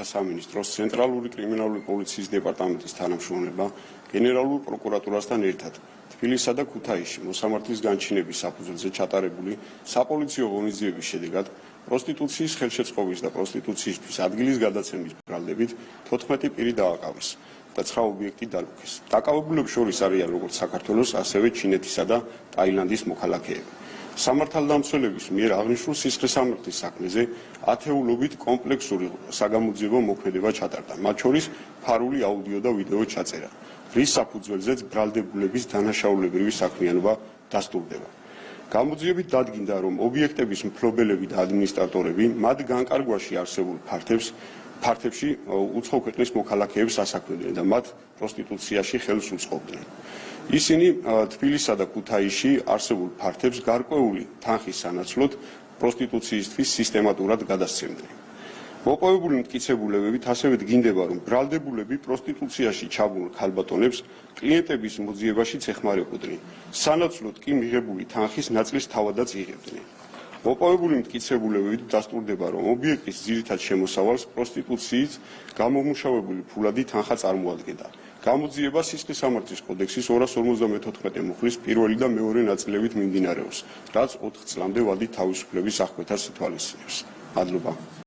საქმეთა სამინისტროს ცენტრალური კრიმინალური პოლიციის დეპარტამენტის თანამშრომლობა გენერალურ პროკურატურასთან ერთად თბილისსა და ქუთაისში მოსამართლის განჩინების საფუძველზე ჩატარებული საპოლიციო ღონისძიების შედეგად პროსტიტუციის ხელშეწყობის და პროსტიტუციისთვის ადგილის გადაცემის ბრალდებით 14 პირი დააკავეს და 9 ობიექტი დალუქეს. დაკავებულებს შორის არიან როგორც საქართველოს, ასევე ჩინეთისა და ტაილანდის მოქალაქეები. სამართალდამცველების მიერ აღნიშნულ სისხლისამართლის საქმეზე ათეულობით კომპლექსური საგამოძიებო მოქმედება ჩატარდა, მათ შორის ფარული აუდიო და ვიდეო ჩაწერა, რის საფუძველზეც ბრალდებულების დანაშაულებრივი საქმიანობა დასტურდება. გამოძიებით დადგინდა, რომ ობიექტების მფლობელები და ადმინისტრატორები მათ განკარგვაში არსებულ ფართებში უცხო ქვეყნის მოქალაქეებს ასაქმებდნენ და მათ პროსტიტუციაში ხელს უწყობდნენ. ისინი თბილისსა და ქუთაისში არსებულ ფართებს გარკვეული თანხის სანაცვლოდ პროსტიტუციისთვის სისტემატურად გადასცემდნენ. მოპოვებული მტკიცებულებებით ასევე დგინდება, რომ ბრალდებულები პროსტიტუციაში ჩაბმულ ქალბატონებს კლიენტების მოძიებაშიც ეხმარებოდნენ, სანაცვლოდ კი მიღებული თანხის ნაწილს თავადაც იღებდნენ. მოპოვებული მტკიცებულებებით დასტურდება, რომ ობიექტის ძირითად შემოსავალს პროსტიტუციით გამომუშავებული ფულადი თანხა წარმოადგენდა. გამოძიება სისხლისამართლის კოდექსის 254 მუხლის პირველი და მეორე ნაწილებით მიმდინარეობს, რაც 4 წლამდე ვადით თავისუფლების აღკვეთას ითვალისწინებს. მადლობა.